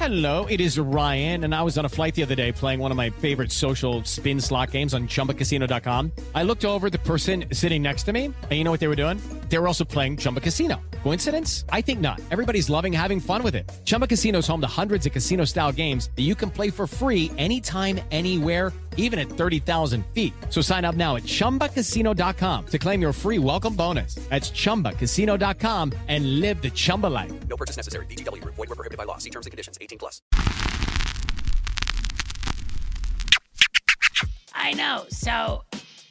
Hello, it is Ryan, and I was on a flight the other day playing one of my favorite social spin slot games on ChumbaCasino.com. I looked over at the person sitting next to me, and you know what they were doing? They were also playing Chumba Casino. Coincidence? I think not. Everybody's loving having fun with it. Chumba Casino is home to hundreds of casino-style games that you can play for free anytime, anywhere, even at 30,000 feet. So sign up now at ChumbaCasino.com to claim your free welcome bonus. That's ChumbaCasino.com and live the Chumba life. No purchase necessary. VGW. Void where prohibited by law. See terms and conditions. 18+. I know. So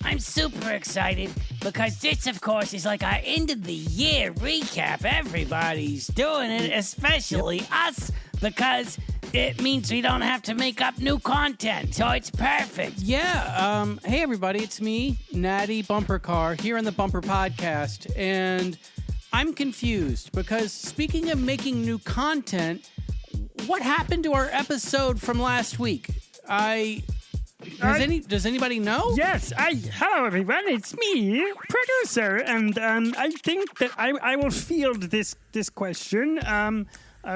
I'm super excited because this, of course, is like our end of the year recap. Everybody's doing it, especially us, because it means we don't have to make up new content. So it's perfect. Yeah. Hey, everybody. It's me, Natty Bumpercar, here on the Bumper Podcast. And I'm confused because speaking of making new content, what happened to our episode from last week? Does anybody know? Yes, hello everyone, it's me, producer, and I think that I will field this question. I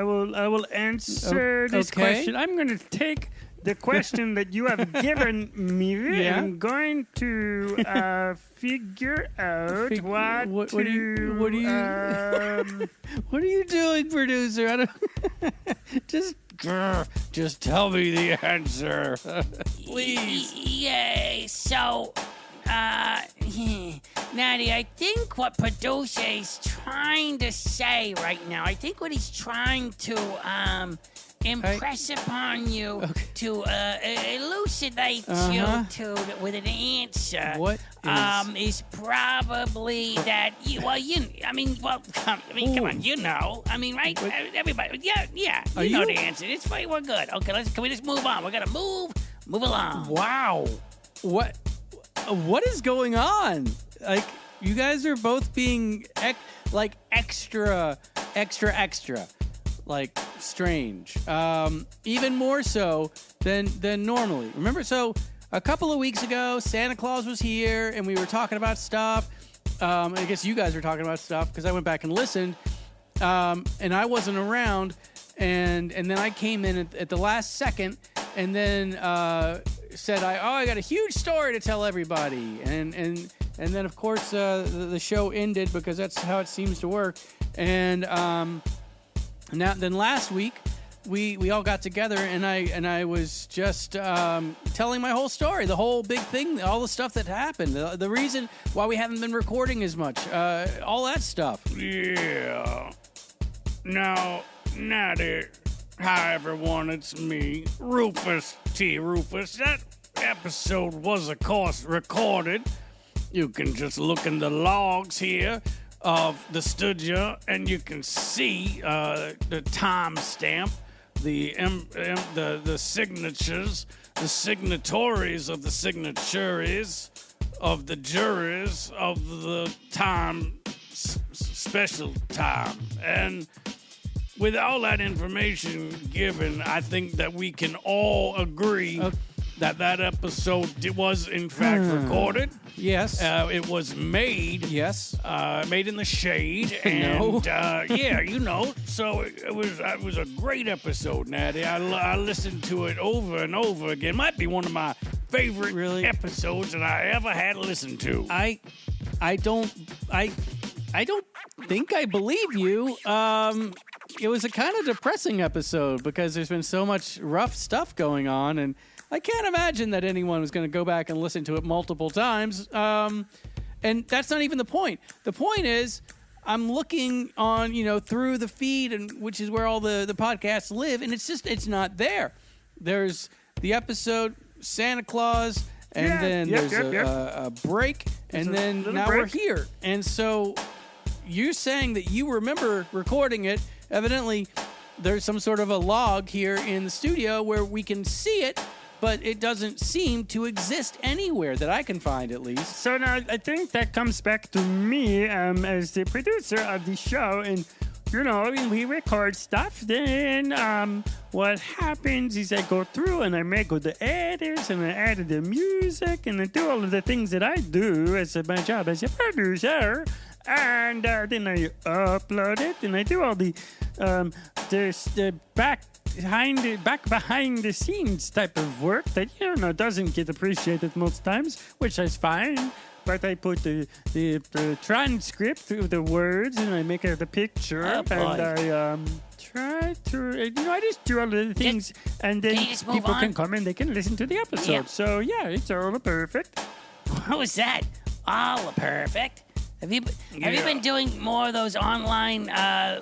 will answer this question. I'm going to take the question that you have given me, and I'm going to figure out what are you doing, producer? I don't just tell me the answer, please. Yay. So, Natty, I think what producer is trying to say right now, I think what he's trying to impress upon you to elucidate you with an answer. What is probably that you. Come on, you know. I mean, right? Everybody, yeah. You know the answer. It's fine. We're good. Okay, can we just move on? We're gonna move along. Wow, what is going on? Like, you guys are both being extra. Like, strange. Even more so than normally. Remember, so a couple of weeks ago, Santa Claus was here, and we were talking about stuff. I guess you guys were talking about stuff, because I went back and listened, and I wasn't around, and then I came in at the last second, and then said, I got a huge story to tell everybody, and then, of course, the show ended, because that's how it seems to work, and then last week, we all got together, and I was just telling my whole story, the whole big thing, all the stuff that happened, the reason why we haven't been recording as much, all that stuff. Yeah. Now, Natty, hi everyone, it's me, Rufus. That episode was, of course, recorded. You can just look in the logs here of the studio, and you can see the timestamp, the signatures, the signatories of the signatories of the juries of the time, special time. And with all that information given, I think that we can all agree that episode was in fact recorded. Yes. It was made. Yes. Made in the shade. And, yeah, you know. So it was a great episode, Natty. I listened to it over and over again. Might be one of my favorite episodes that I ever had listened to. I don't think I believe you. It was a kind of depressing episode because there's been so much rough stuff going on, and I can't imagine that anyone was going to go back and listen to it multiple times. And that's not even the point. The point is, I'm looking on, through the feed, and which is where all the podcasts live, and it's not there. There's the episode Santa Claus, and then there's a break, and then now we're here. And so you're saying that you remember recording it. Evidently, there's some sort of a log here in the studio where we can see it, but it doesn't seem to exist anywhere that I can find, at least. So now I think that comes back to me as the producer of the show, and we record stuff. Then what happens is I go through and I make all the edits, and I add the music, and I do all of the things that I do as my job as a producer. And then I upload it, and I do all the back behind the scenes type of work that doesn't get appreciated most times, which is fine. But I put the transcript through the words, and I make the picture, and I try to I just do all the things, and then people can come and they can listen to the episode. Yeah. So yeah, it's all perfect. What was that? All perfect. Have you been doing more of those online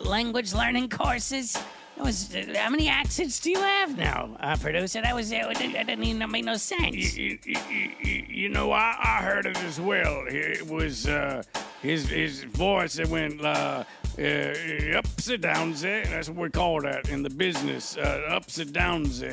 language learning courses? How many accents do you have now, producer? That didn't even make no sense. I heard it as well. It was his voice that went ups and downs. That's what we call that in the business, ups and downs.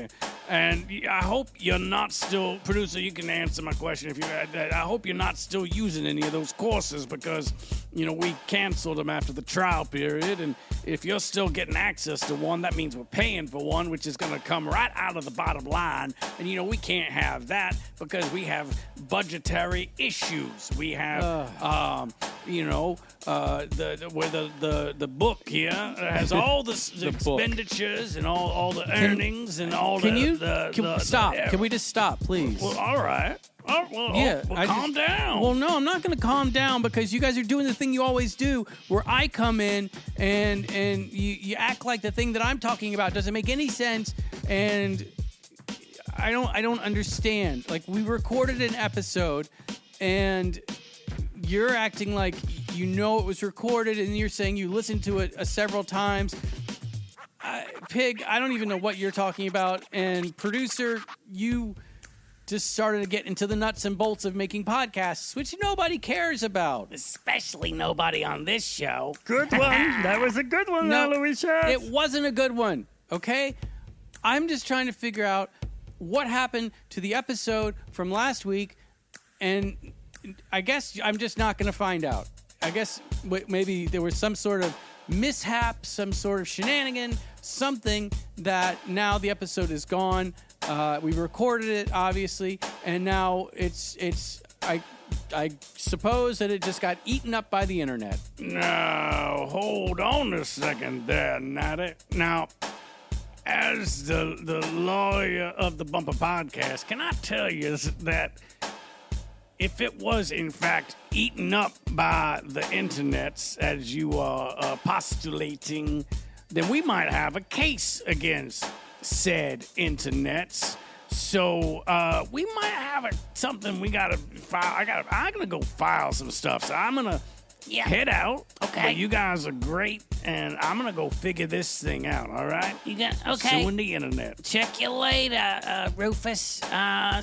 And I hope you're not still, producer, you can answer my question if you had that. I hope you're not still using any of those courses because, we canceled them after the trial period. And if you're still getting access to one, that means we're paying for one, which is going to come right out of the bottom line. And, we can't have that because we have budgetary issues. We have, the book here has all the expenditures and all the earnings and all stop? Can we just stop, please? Well, all right. Calm down. Well, no, I'm not going to calm down because you guys are doing the thing you always do where I come in and you act like the thing that I'm talking about doesn't make any sense, and I don't understand. Like, we recorded an episode and you're acting like it was recorded, and you're saying you listened to it several times. Pig, I don't even know what you're talking about, and producer, you just started to get into the nuts and bolts of making podcasts, which nobody cares about. Especially nobody on this show. Good one. That was a good one, Aloysius. It wasn't a good one, okay? I'm just trying to figure out what happened to the episode from last week, and I guess I'm just not going to find out. I guess maybe there was some sort of mishap, some sort of shenanigan, something that now the episode is gone. We recorded it, obviously, and now I suppose that it just got eaten up by the internet. Now, hold on a second there, Natty. Now, as the lawyer of the Bumper Podcast, can I tell you that if it was, in fact, eaten up by the internets, as you are postulating, then we might have a case against said internets. So we might have something we gotta file. I'm gonna go file some stuff. So I'm gonna head out. Okay. But you guys are great, and I'm gonna go figure this thing out. All right. Suing the internet. Check you later, Rufus.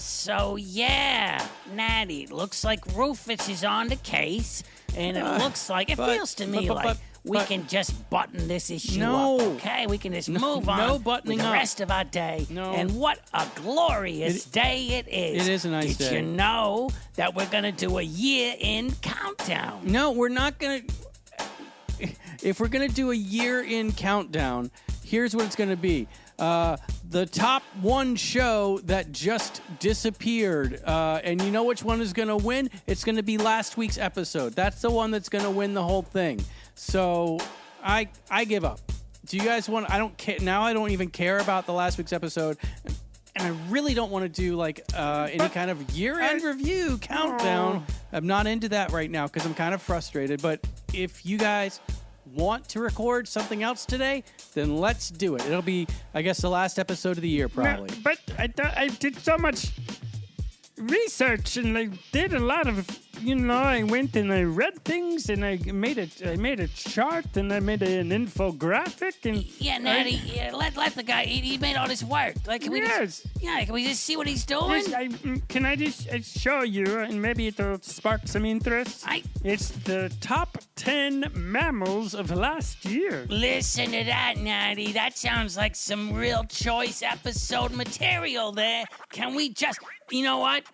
So yeah, Natty. Looks like Rufus is on the case, and it looks like it feels to me like we can just button this issue up, okay? We can just move on with the rest of our day. No. And what a glorious day it is. It is a nice day. Did you know that we're going to do a year-end countdown? No, we're not going to. If we're going to do a year-end countdown, here's what it's going to be. The top one show that just disappeared. And you know which one is going to win? It's going to be last week's episode. That's the one that's going to win the whole thing. So I give up. Do you guys want? I don't care now. I don't even care about the last week's episode, and I really don't want to do like any kind of year-end review countdown. I'm not into that right now because I'm kind of frustrated. But if you guys want to record something else today, then let's do it. It'll be, I guess, the last episode of the year probably. No, but I did so much research and I did a lot of. I went and I read things and I made a chart and I made an infographic and Natty, let the guy. He made all this work. Like, can we just see what he's doing? Can I just show you and maybe it'll spark some interest? It's the top 10 mammals of last year. Listen to that, Natty. That sounds like some real choice episode material there. Can we just? You know what?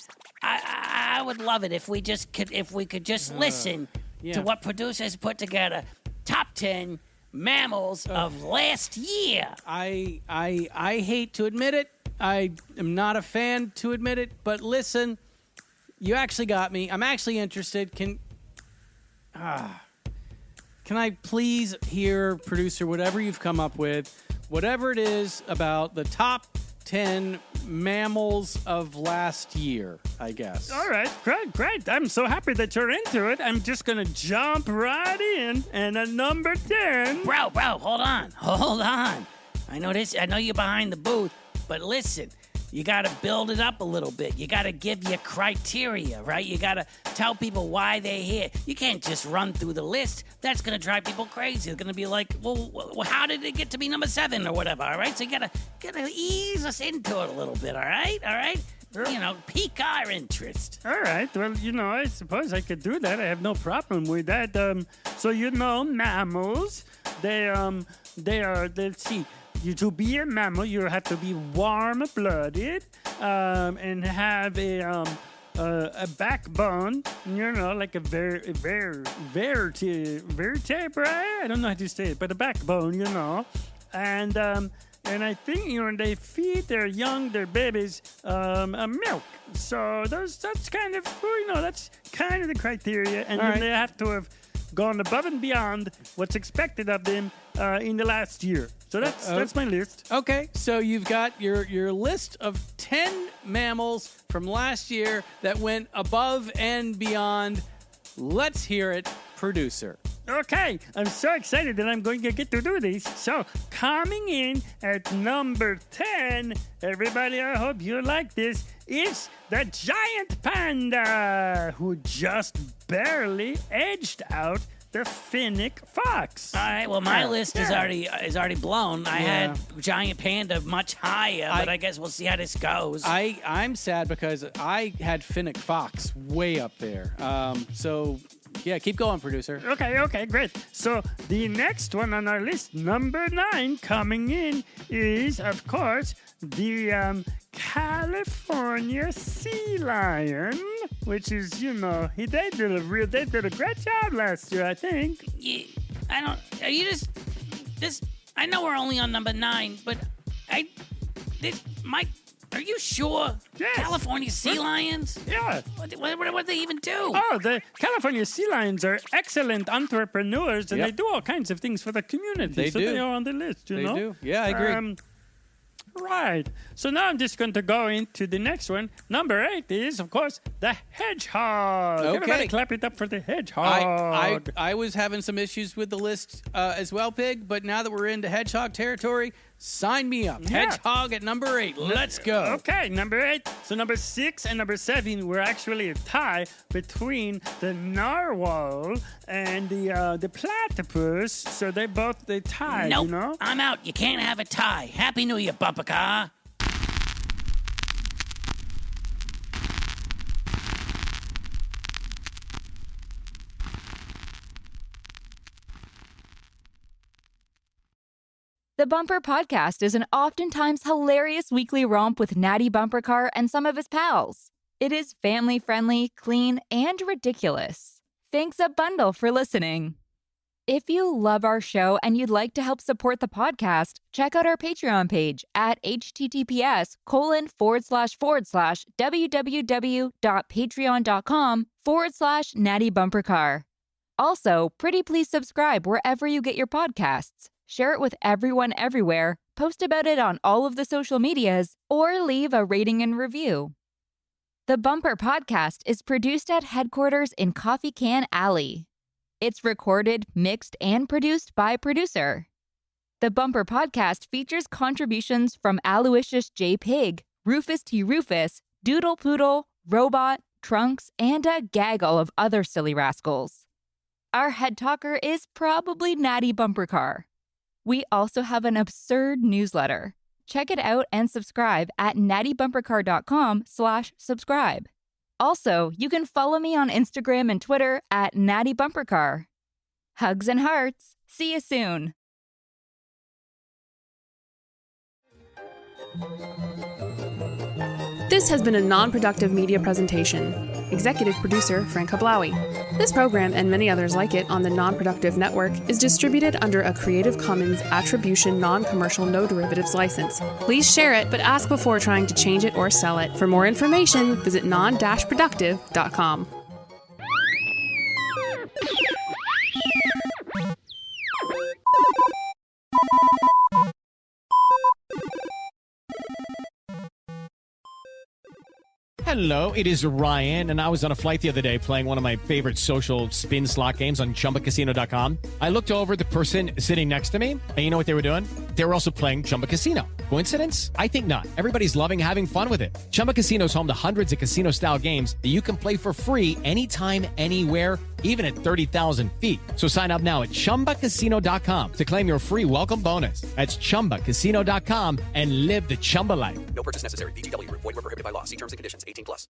I would love it if we could just listen to what producers put together. Top 10 mammals of last year. I hate to admit it. I am not a fan to admit it, but listen, you actually got me. I'm actually interested. Can I please hear, producer, whatever you've come up with, whatever it is about the top 10 mammals of last year, I guess. All right, great. I'm so happy that you're into it. I'm just going to jump right in. And at number 10... Bro, hold on. I know you're behind the booth, but listen, you got to build it up a little bit. You got to give your criteria, right? You got to tell people why they're here. You can't just run through the list. That's going to drive people crazy. They're going to be like, well, how did it get to be number 7 or whatever, all right? So you got to ease us into it a little bit, all right? You know, pique our interest. All right. Well, I suppose I could do that. I have no problem with that. So, mammals, they are, let's see. To be a mammal, you have to be warm-blooded and have a backbone, like a vertebrae. I don't know how to say it, but a backbone, And I think, they feed their babies milk. So that's kind of, that's kind of the criteria. And then they have to have gone above and beyond what's expected of them in the last year. So that's my list. Okay, so you've got your list of 10 mammals from last year that went above and beyond. Let's hear it, producer. Okay, I'm so excited that I'm going to get to do this. So, coming in at number 10, everybody, I hope you like this, is the giant panda, who just barely edged out the finnick fox. All right, well, my list is already blown. I had giant panda much higher, but I guess we'll see how this goes. I'm sad because I had finnick fox way up there. Yeah, keep going, producer. Okay, great. So the next one on our list, number 9, coming in is, of course, the California sea lion, which is, they did a great job last year, I think. Yeah, I know we're only on number 9, but are you sure? Yes. California sea lions? Yeah. What do they even do? Oh, the California sea lions are excellent entrepreneurs, and they do all kinds of things for the community. They do. They are on the list, They do. Yeah, I agree. Right. So now I'm just going to go into the next one. Number 8 is, of course, the hedgehog. Okay. Everybody clap it up for the hedgehog. I was having some issues with the list as well, Pig, but now that we're into hedgehog territory, sign me up. Yeah. Hedgehog at number 8. Let's go. Okay, number 8. So number 6 and number 7 were actually a tie between the narwhal and the platypus. So they tied, Nope, I'm out. You can't have a tie. Happy New Year, Bumpercar. The Bumper Podcast is an oftentimes hilarious weekly romp with Natty Bumpercar and some of his pals. It is family-friendly, clean, and ridiculous. Thanks a bundle for listening. If you love our show and you'd like to help support the podcast, check out our Patreon page at https://www.patreon.com/Natty Bumpercar. Also, pretty please subscribe wherever you get your podcasts. Share it with everyone everywhere, post about it on all of the social medias, or leave a rating and review. The Bumper Podcast is produced at headquarters in Coffee Can Alley. It's recorded, mixed, and produced by producer. The Bumper Podcast features contributions from Aloysius J. Pig, Rufus T. Rufus, Doodle Poodle, Robot, Trunks, and a gaggle of other silly rascals. Our head talker is probably Natty Bumpercar. We also have an absurd newsletter. Check it out and subscribe at nattybumpercar.com/subscribe. Also, you can follow me on Instagram and Twitter at Natty Bumpercar. Hugs and hearts. See you soon. This has been a non-productive media presentation. Executive producer Frank Hablawi. This program and many others like it on the Non-Productive Network is distributed under a Creative Commons Attribution Non-Commercial No Derivatives license. Please share it, but ask before trying to change it or sell it. For more information, visit non-productive.com. Hello, it is Ryan, and I was on a flight the other day playing one of my favorite social spin slot games on chumbacasino.com. I looked over at the person sitting next to me, and you know what they were doing? They were also playing Chumba Casino. Coincidence? I think not. Everybody's loving having fun with it. Chumba Casino is home to hundreds of casino-style games that you can play for free anytime, anywhere, even at 30,000 feet. So sign up now at chumbacasino.com to claim your free welcome bonus. That's chumbacasino.com and live the Chumba life. No purchase necessary. VGW Group. Void where prohibited by law. See terms and conditions. 18+.